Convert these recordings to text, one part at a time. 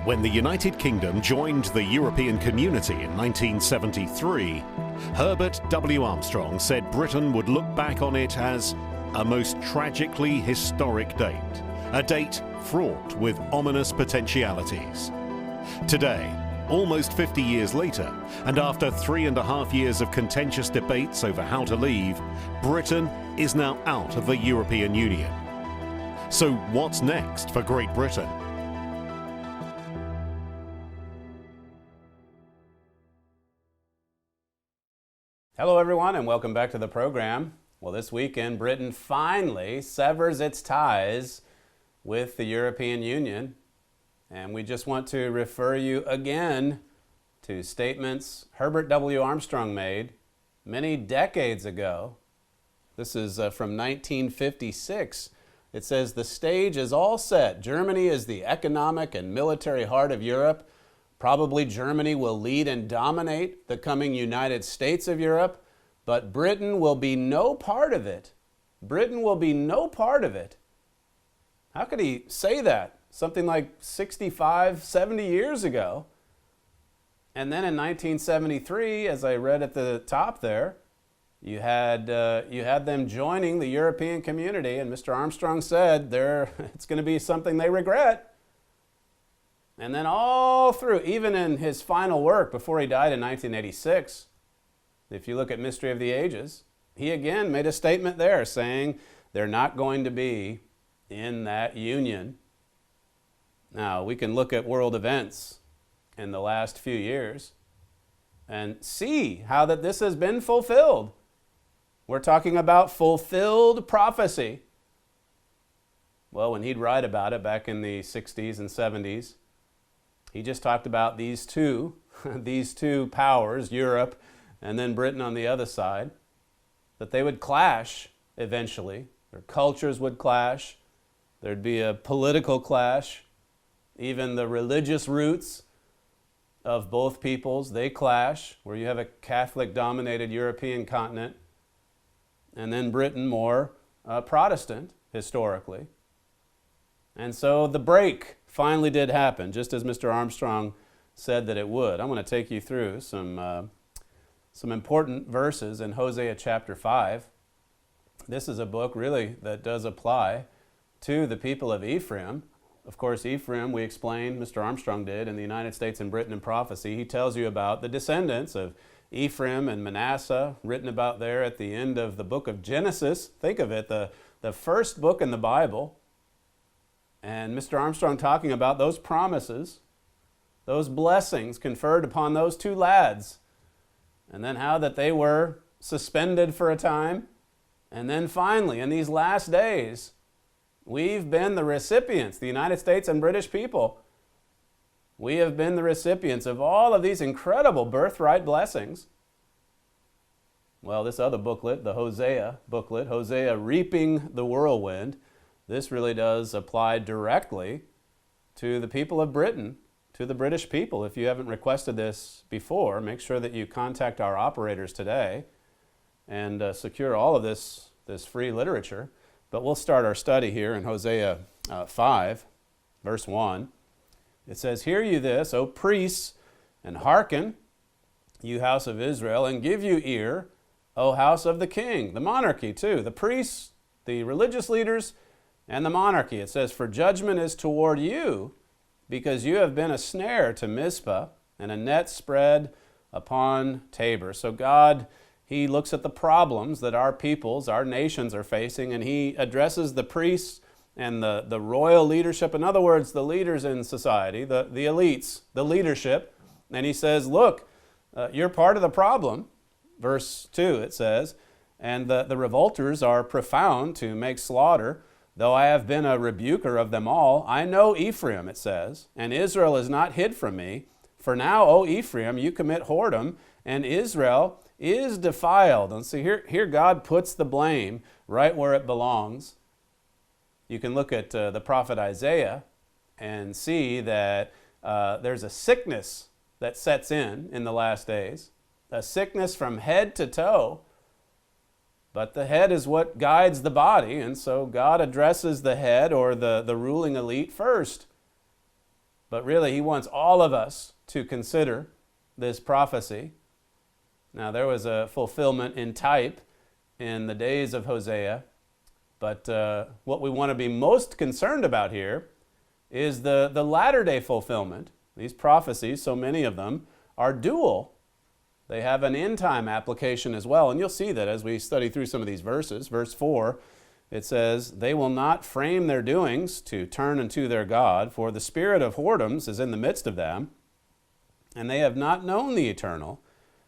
When the United Kingdom joined the European Community in 1973, Herbert W. Armstrong said Britain would look back on it as a most tragically historic date, a date fraught with ominous potentialities. Today, almost 50 years later, and after 3.5 years of contentious debates over how to leave, Britain is now out of the European Union. So what's next for Great Britain? Hello everyone, and welcome back to the program. Well, this weekend, Britain finally severs its ties with the European Union. And we just want to refer you again to statements Herbert W. Armstrong made many decades ago. This is from 1956. It says, "The stage is all set. Germany is the economic and military heart of Europe. Probably Germany will lead and dominate the coming United States of Europe, but Britain will be no part of it. Britain will be no part of it." How could he say that? Something like 65, 70 years ago. And then in 1973, as I read at the top there, you had them joining the European community, and Mr. Armstrong said it's going to be something they regret. And then all through, even in his final work before he died in 1986, if you look at Mystery of the Ages, he again made a statement there saying they're not going to be in that union. Now, we can look at world events in the last few years and see how that this has been fulfilled. We're talking about fulfilled prophecy. Well, when he'd write about it back in the 60s and 70s, he just talked about these two powers, Europe and then Britain on the other side, that they would clash eventually. Their cultures would clash. There'd be a political clash. Even the religious roots of both peoples, they clash, where you have a Catholic-dominated European continent, and then Britain more Protestant, historically. And so the break finally did happen, just as Mr. Armstrong said that it would. I'm going to take you through some important verses in Hosea chapter 5. This is a book really that does apply to the people of Ephraim. Of course, Ephraim, we explained, Mr. Armstrong did, in the United States and Britain in Prophecy. He tells you about the descendants of Ephraim and Manasseh, written about there at the end of the book of Genesis. Think of it, the first book in the Bible. And Mr. Armstrong talking about those promises, those blessings conferred upon those two lads, and then how that they were suspended for a time. And then finally, in these last days, we've been the recipients, the United States and British people. We have been the recipients of all of these incredible birthright blessings. Well, this other booklet, the Hosea booklet, Hosea Reaping the Whirlwind, this really does apply directly to the people of Britain, to the British people. If you haven't requested this before, make sure that you contact our operators today and secure all of this free literature. But we'll start our study here in Hosea 5, verse 1. It says, "Hear you this, O priests, and hearken, you house of Israel, and give you ear, O house of the king," the monarchy too, the priests, the religious leaders, and the monarchy. It says, "For judgment is toward you, because you have been a snare to Mizpah, and a net spread upon Tabor." So God, He looks at the problems that our peoples, our nations are facing, and He addresses the priests and the royal leadership. In other words, the leaders in society, the elites, the leadership. And He says, look, you're part of the problem. Verse 2, it says, "And the revolters are profound to make slaughter. Though I have been a rebuker of them all, I know Ephraim," it says, "and Israel is not hid from me. For now, O Ephraim, you commit whoredom, and Israel is defiled." And so here God puts the blame right where it belongs. You can look at the prophet Isaiah and see that there's a sickness that sets in the last days, a sickness from head to toe But the head is what guides the body, and so God addresses the head or the ruling elite first. But really, he wants all of us to consider this prophecy. Now, there was a fulfillment in type in the days of Hosea, but what we want to be most concerned about here is the latter-day fulfillment. These prophecies, so many of them, are dual. They have an end-time application as well, and you'll see that as we study through some of these verses. Verse 4, it says, "They will not frame their doings to turn unto their God, for the spirit of whoredoms is in the midst of them, and they have not known the Eternal,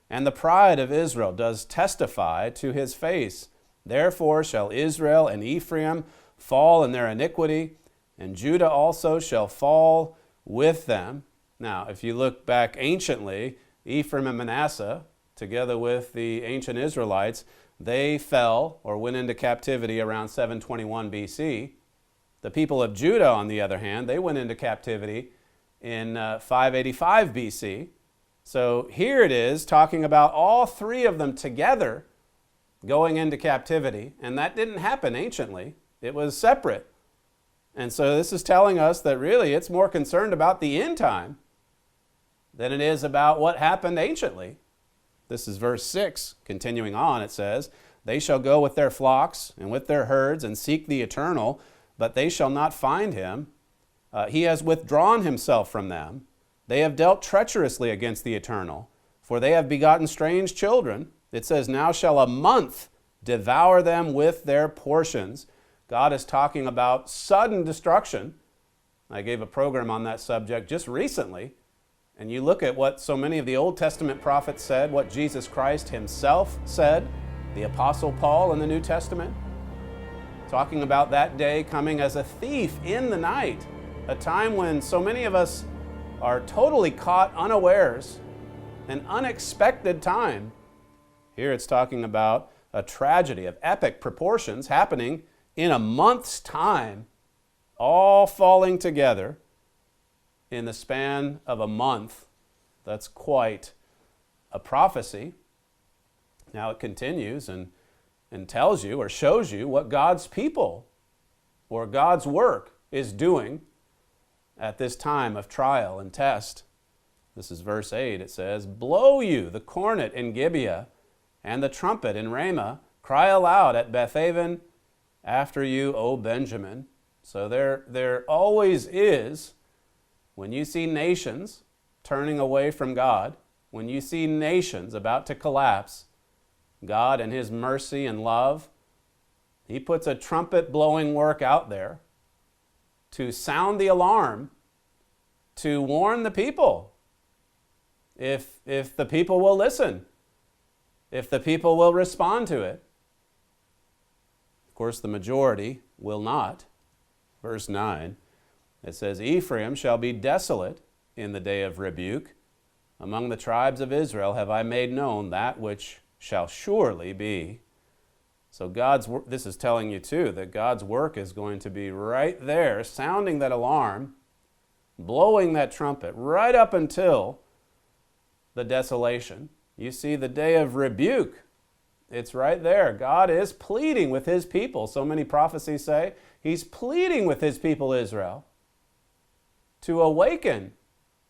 and the pride of Israel does testify to his face. Therefore shall Israel and Ephraim fall in their iniquity, and Judah also shall fall with them." Now, if you look back anciently, Ephraim and Manasseh, together with the ancient Israelites, they fell or went into captivity around 721 BC. The people of Judah, on the other hand, they went into captivity in 585 BC. So here it is talking about all three of them together going into captivity, and that didn't happen anciently. It was separate. And so this is telling us that really it's more concerned about the end time than it is about what happened anciently. This is verse 6. Continuing on, it says, "They shall go with their flocks and with their herds and seek the Eternal, but they shall not find him. He has withdrawn himself from them. They have dealt treacherously against the Eternal, for they have begotten strange children." It says, "Now shall a month devour them with their portions." God is talking about sudden destruction. I gave a program on that subject just recently. And you look at what so many of the Old Testament prophets said, what Jesus Christ himself said, the Apostle Paul in the New Testament, talking about that day coming as a thief in the night, a time when so many of us are totally caught unawares, an unexpected time. Here it's talking about a tragedy of epic proportions happening in a month's time, all falling together in the span of a month. That's quite a prophecy. Now it continues and tells you or shows you what God's people or God's work is doing at this time of trial and test. This is verse 8. It says, "Blow you the cornet in Gibeah and the trumpet in Ramah. Cry aloud at Bethaven after you, O Benjamin." So there always is, when you see nations turning away from God, when you see nations about to collapse, God in his mercy and love, he puts a trumpet blowing work out there to sound the alarm, to warn the people. If the people will listen, if the people will respond to it. Of course, the majority will not. Verse 9. It says, "Ephraim shall be desolate in the day of rebuke. Among the tribes of Israel have I made known that which shall surely be." So this is telling you too that God's work is going to be right there, sounding that alarm, blowing that trumpet right up until the desolation. You see the day of rebuke. It's right there. God is pleading with his people. So many prophecies say he's pleading with his people Israel to awaken,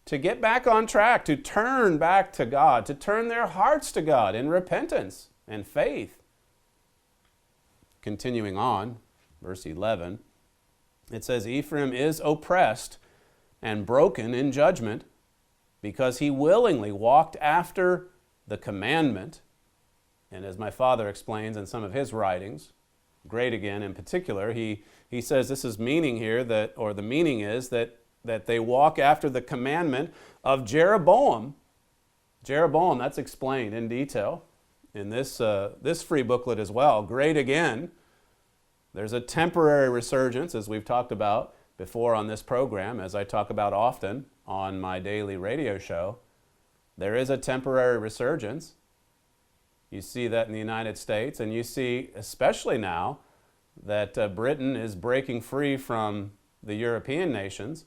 to get back on track, to turn back to God, to turn their hearts to God in repentance and faith. Continuing on, verse 11, it says, "Ephraim is oppressed and broken in judgment, because he willingly walked after the commandment." And as my father explains in some of his writings, Great Again in particular, he says this is meaning here that, or the meaning is that they walk after the commandment of Jeroboam. Jeroboam, that's explained in detail in this free booklet as well. Great Again. There's a temporary resurgence, as we've talked about before on this program, as I talk about often on my daily radio show. There is a temporary resurgence. You see that in the United States, and you see especially now that Britain is breaking free from the European nations.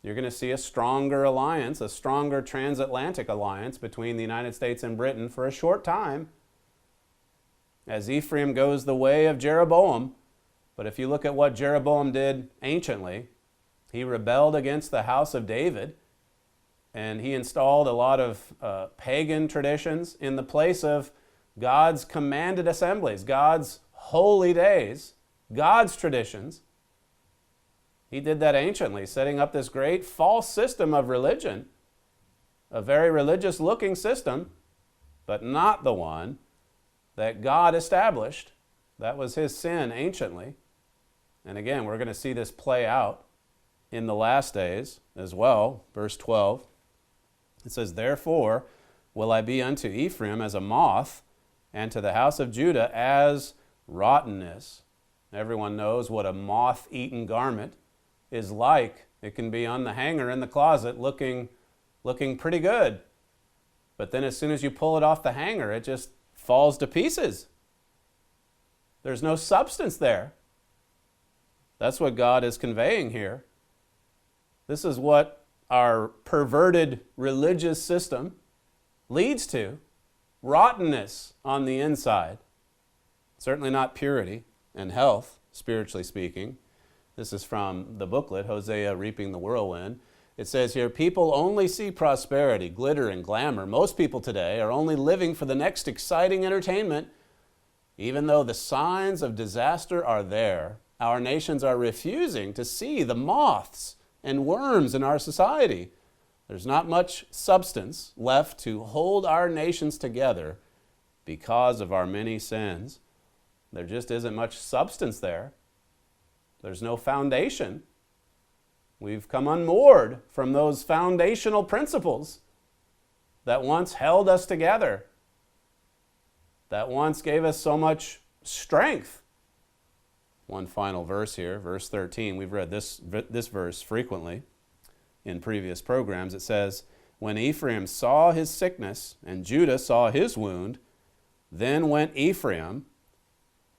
You're going to see a stronger alliance, a stronger transatlantic alliance between the United States and Britain for a short time. as Ephraim goes the way of Jeroboam. But if you look at what Jeroboam did anciently, he rebelled against the house of David, and he installed a lot of pagan traditions in the place of God's commanded assemblies, God's holy days, God's traditions. He did that anciently, setting up this great false system of religion, a very religious-looking system, but not the one that God established. That was his sin anciently. And again, we're going to see this play out in the last days as well. Verse 12, it says, "Therefore will I be unto Ephraim as a moth, and to the house of Judah as rottenness." Everyone knows what a moth-eaten garment is like. It can be on the hanger in the closet looking pretty good. But then as soon as you pull it off the hanger, it just falls to pieces. There's no substance there. That's what God is conveying here. This is what our perverted religious system leads to. Rottenness on the inside. Certainly not purity and health, spiritually speaking. This is from the booklet, Hosea Reaping the Whirlwind. It says here, people only see prosperity, glitter, and glamour. Most people today are only living for the next exciting entertainment. Even though the signs of disaster are there, our nations are refusing to see the moths and worms in our society. There's not much substance left to hold our nations together because of our many sins. There just isn't much substance there. There's no foundation. We've come unmoored from those foundational principles that once held us together, that once gave us so much strength. One final verse here, verse 13. We've read this verse frequently in previous programs. It says, "When Ephraim saw his sickness and Judah saw his wound, then went Ephraim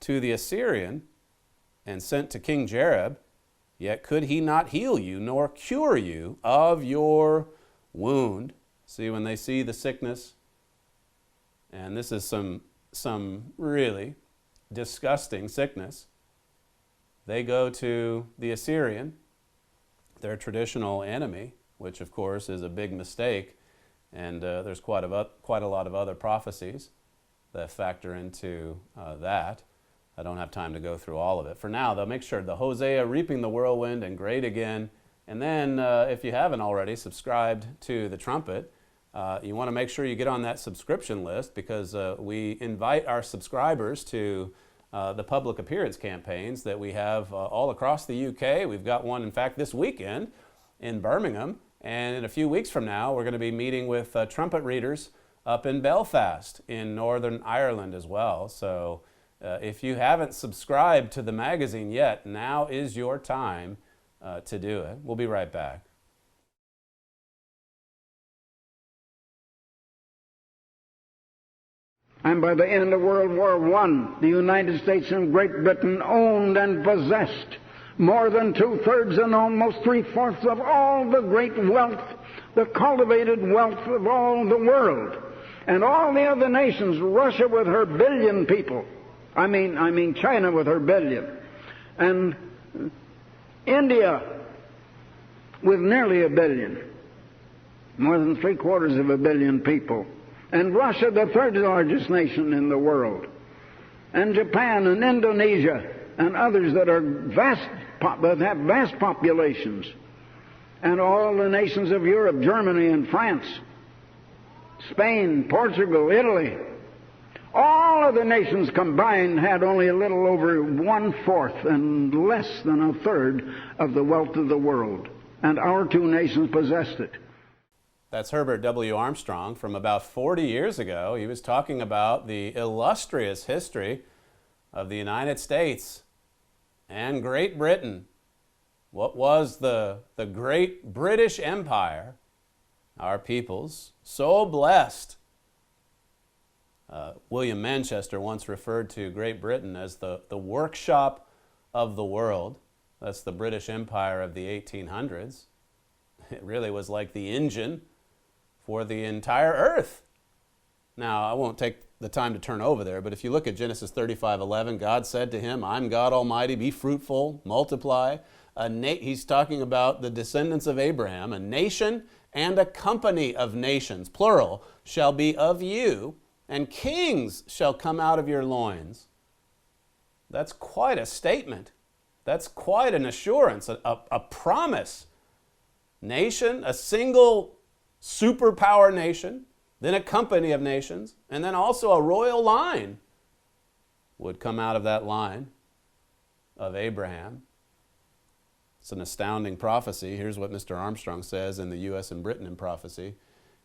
to the Assyrian and sent to King Jareb, yet could he not heal you nor cure you of your wound." See, when they see the sickness, and this is some really disgusting sickness, they go to the Assyrian, their traditional enemy, which of course is a big mistake, and there's quite a lot of other prophecies that factor into that. I don't have time to go through all of it. For now, though, make sure the Hosea Reaping the Whirlwind and Great Again, and then if you haven't already subscribed to the Trumpet, you want to make sure you get on that subscription list, because we invite our subscribers to the public appearance campaigns that we have all across the UK. We've got one, in fact, this weekend in Birmingham, and in a few weeks from now, we're going to be meeting with trumpet readers up in Belfast in Northern Ireland as well. So if you haven't subscribed to the magazine yet, now is your time to do it. We'll be right back. And by the end of World War I, the United States and Great Britain owned and possessed more than 2/3 and almost 3/4 of all the great wealth, the cultivated wealth of all the world. And all the other nations, Russia with her billion people, I mean China with her billion, and India with nearly a billion, more than 3/4 of a billion people, and Russia, the third largest nation in the world, and Japan and Indonesia and others that are that have vast populations, and all the nations of Europe, Germany and France, Spain, Portugal, Italy. All of the nations combined had only a little over 1/4 and less than a third of the wealth of the world, and our two nations possessed it. That's Herbert W. Armstrong from about 40 years ago. He was talking about the illustrious history of the United States and Great Britain. What was the great British Empire? Our peoples, so blessed. William Manchester once referred to Great Britain as the workshop of the world. That's the British Empire of the 1800s. It really was like the engine for the entire earth. Now, I won't take the time to turn over there, but if you look at Genesis 35:11, God said to him, I'm God Almighty, be fruitful, multiply. He's talking about the descendants of Abraham. A nation and a company of nations, plural, shall be of you, and kings shall come out of your loins. That's quite a statement. That's quite an assurance, a promise. Nation, a single superpower nation, then a company of nations, and then also a royal line would come out of that line of Abraham. It's an astounding prophecy. Here's what Mr. Armstrong says in the U.S. and Britain in prophecy.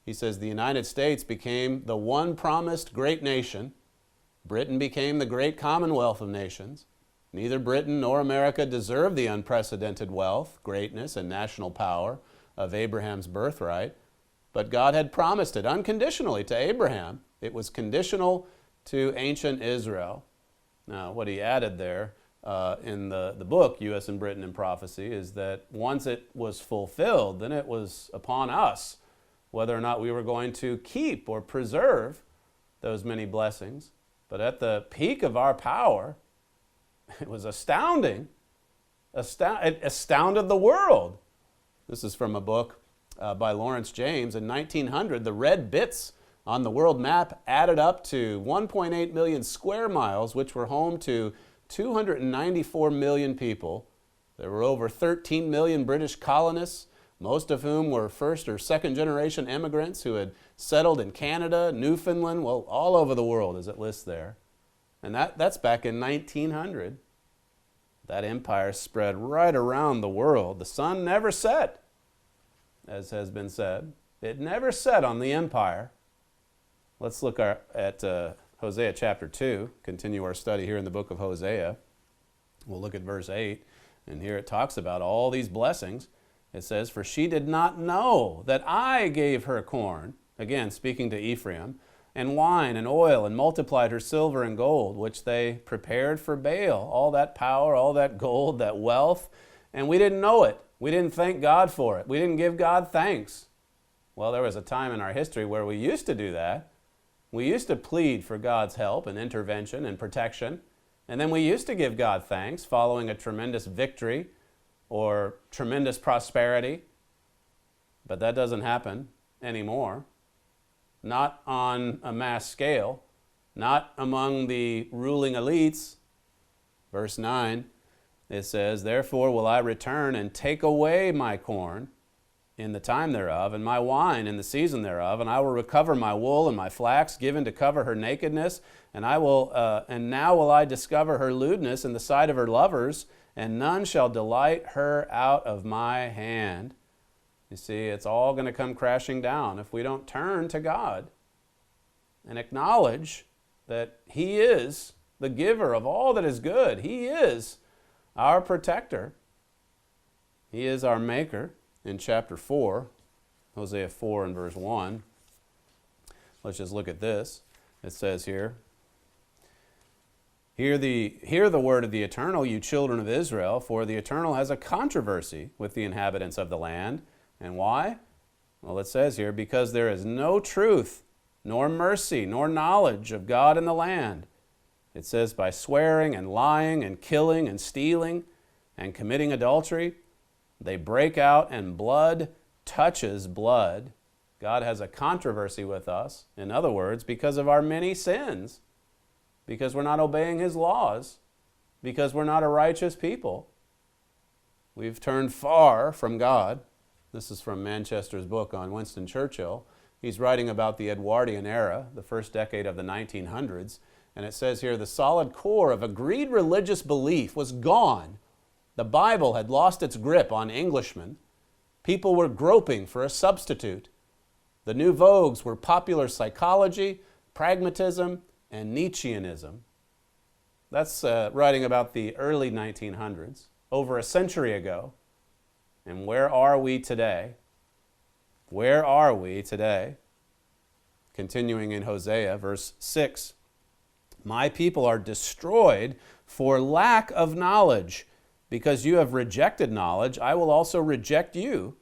He says, the United States became the one promised great nation. Britain became the great commonwealth of nations. Neither Britain nor America deserved the unprecedented wealth, greatness, and national power of Abraham's birthright, but God had promised it unconditionally to Abraham. It was conditional to ancient Israel. Now, what he added there in the book, U.S. and Britain in Prophecy, is that once it was fulfilled, then it was upon us whether or not we were going to keep or preserve those many blessings. But at the peak of our power, it was astounding. It astounded the world. This is from a book by Lawrence James. In 1900, the red bits on the world map added up to 1.8 million square miles, which were home to 294 million people. There were over 13 million British colonists, most of whom were first or second generation immigrants who had settled in Canada, Newfoundland, well, all over the world as it lists there. And that's back in 1900. That empire spread right around the world. The sun never set, as has been said. It never set on the empire. Let's look at Hosea chapter 2, continue our study here in the book of Hosea. We'll look at verse 8, and here it talks about all these blessings. It says, for she did not know that I gave her corn, again speaking to Ephraim, and wine and oil, and multiplied her silver and gold, which they prepared for Baal. All that power, all that gold, that wealth, and we didn't know it. We didn't thank God for it. We didn't give God thanks. Well, there was a time in our history where we used to do that. We used to plead for God's help and intervention and protection, and then we used to give God thanks following a tremendous victory or tremendous prosperity. But that doesn't happen anymore. Not on a mass scale, not among the ruling elites. Verse 9, it says, therefore will I return and take away my corn in the time thereof, and my wine in the season thereof, and I will recover my wool and my flax given to cover her nakedness, and now will I discover her lewdness in the sight of her lovers, and none shall delight her out of my hand. You see, it's all going to come crashing down if we don't turn to God and acknowledge that He is the giver of all that is good. He is our protector. He is our maker. In chapter 4, Hosea 4 and verse 1, let's just look at this. It says here, Hear the word of the Eternal, you children of Israel, for the Eternal has a controversy with the inhabitants of the land. And why? Well, it says here, because there is no truth, nor mercy, nor knowledge of God in the land. It says, by swearing and lying and killing and stealing and committing adultery, they break out and blood touches blood. God has a controversy with us. In other words, because of our many sins, because we're not obeying His laws, because we're not a righteous people. We've turned far from God. This is from Manchester's book on Winston Churchill. He's writing about the Edwardian era, the first decade of the 1900s, and it says here, the solid core of agreed religious belief was gone. The Bible had lost its grip on Englishmen. People were groping for a substitute. The new vogues were popular psychology, pragmatism, and Nietzscheanism. That's writing about the early 1900s, over a century ago. And where are we today? Where are we today? Continuing in Hosea, verse 6, my people are destroyed for lack of knowledge. Because you have rejected knowledge, I will also reject you.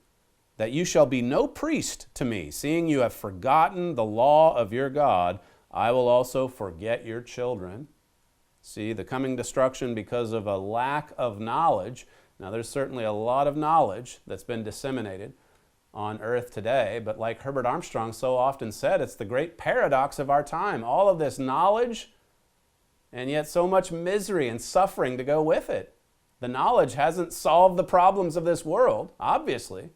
that you shall be no priest to me, seeing you have forgotten the law of your God. I will also forget your children. See, the coming destruction because of a lack of knowledge. Now, there's certainly a lot of knowledge that's been disseminated on earth today, but like Herbert Armstrong so often said, it's the great paradox of our time. All of this knowledge, and yet so much misery and suffering to go with it. The knowledge hasn't solved the problems of this world, obviously.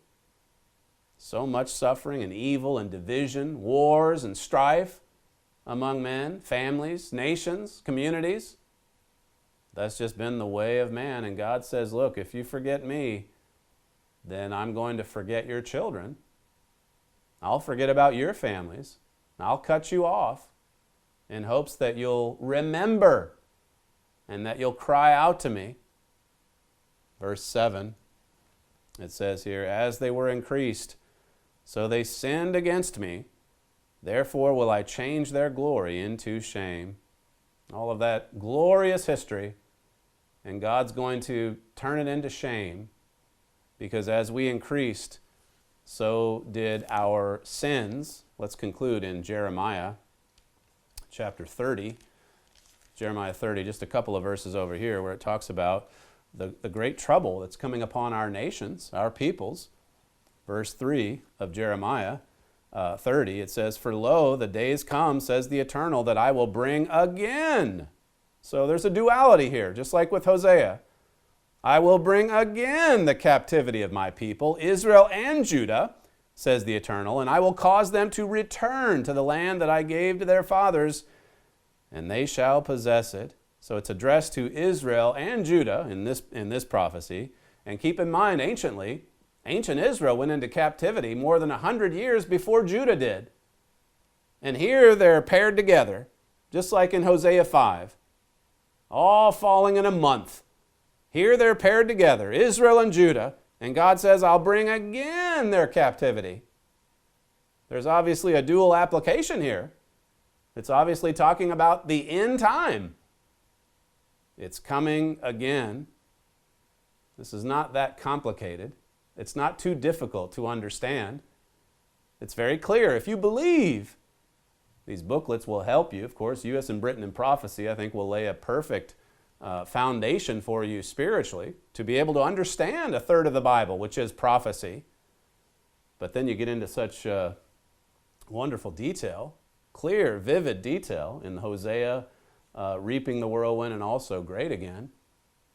So much suffering and evil and division, wars and strife among men, families, nations, communities. That's just been the way of man. And God says, look, if you forget me, then I'm going to forget your children. I'll forget about your families. I'll cut you off in hopes that you'll remember and that you'll cry out to me. Verse 7, it says here, as they were increased, so they sinned against me, therefore will I change their glory into shame. All of that glorious history, and God's going to turn it into shame, because as we increased, so did our sins. Let's conclude in Jeremiah chapter 30. Jeremiah 30, just a couple of verses over here where it talks about the great trouble that's coming upon our nations, our peoples. Verse 3 of Jeremiah 30, it says, for lo, the days come, says the Eternal, that I will bring again. So there's a duality here, just like with Hosea. I will bring again the captivity of my people, Israel and Judah, says the Eternal, and I will cause them to return to the land that I gave to their fathers, and they shall possess it. So it's addressed to Israel and Judah in this prophecy. And keep in mind, ancient Israel went into captivity more than 100 years before Judah did. And here they're paired together, just like in Hosea 5, all falling in a month. Here they're paired together, Israel and Judah, and God says, I'll bring again their captivity. There's obviously a dual application here. It's obviously talking about the end time. It's coming again. This is not that complicated. It's not too difficult to understand. It's very clear. If you believe, these booklets will help you. Of course, U.S. and Britain in Prophecy, I think, will lay a perfect foundation for you spiritually to be able to understand a third of the Bible, which is prophecy. But then you get into such wonderful detail, clear, vivid detail in Hosea, Reaping the Whirlwind, and also Great Again,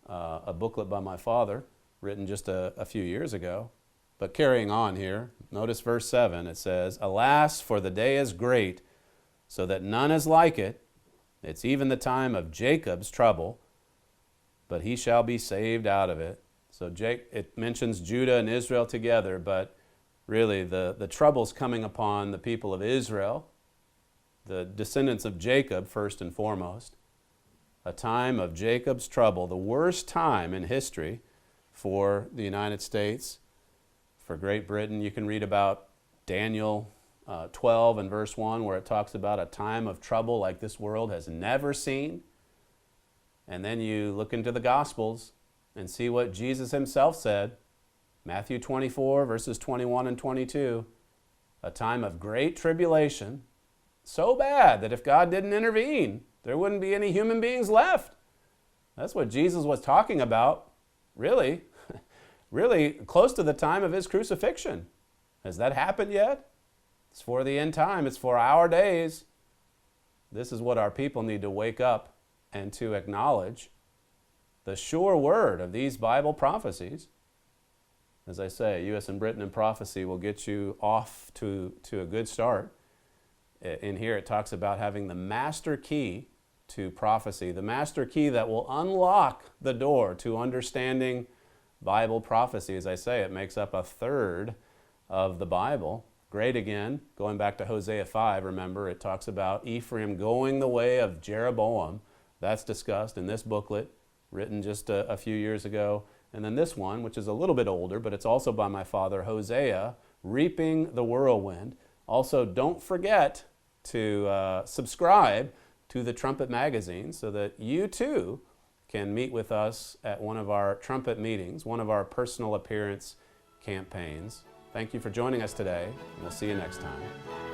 a booklet by my father, written just a few years ago. But carrying on here, notice verse 7, it says, alas, for the day is great, so that none is like it. It's even the time of Jacob's trouble, but he shall be saved out of it. So it mentions Judah and Israel together, but really the trouble's coming upon the people of Israel, the descendants of Jacob first and foremost. A time of Jacob's trouble, the worst time in history for the United States, for Great Britain. You can read about Daniel 12 and verse 1, where it talks about a time of trouble like this world has never seen. And then you look into the Gospels and see what Jesus himself said. Matthew 24, verses 21 and 22, a time of great tribulation, so bad that if God didn't intervene, there wouldn't be any human beings left. That's what Jesus was talking about, really close to the time of his crucifixion. Has that happened yet? It's for the end time. It's for our days. This is what our people need to wake up and to acknowledge. The sure word of these Bible prophecies. As I say, U.S. and Britain in Prophecy will get you off to a good start. In here it talks about having the master key to prophecy, the master key that will unlock the door to understanding Bible prophecy. As I say, it makes up a third of the Bible. Great Again, going back to Hosea 5, remember, it talks about Ephraim going the way of Jeroboam. That's discussed in this booklet, written just a few years ago. And then this one, which is a little bit older, but it's also by my father, Hosea, Reaping the Whirlwind. Also, don't forget to subscribe to the Trumpet magazine so that you too can meet with us at one of our Trumpet meetings, one of our personal appearance campaigns. Thank you for joining us today. We'll see you next time.